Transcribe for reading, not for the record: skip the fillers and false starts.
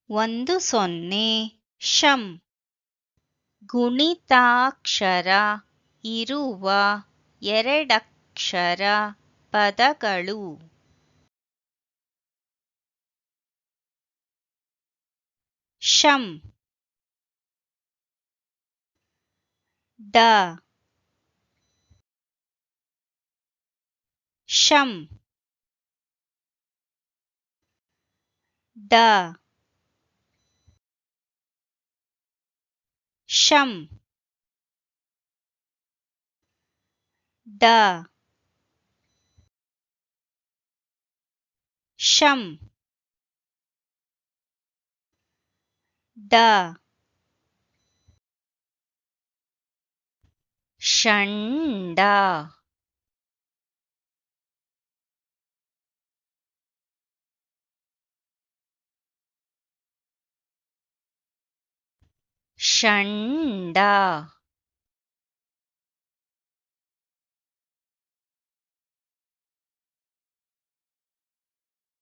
ಒಂದು ಸೊನ್ನೆ ಶಂ. ಗುಣಿತಾಕ್ಷರ ಇರುವ ಎರಡಕ್ಷರ ಪದಗಳು. ಶಂ ಡ ಶಂ ಡ ಶಂ ಡ ಶಂ ಡ ಷಂಡ ಷಂಡ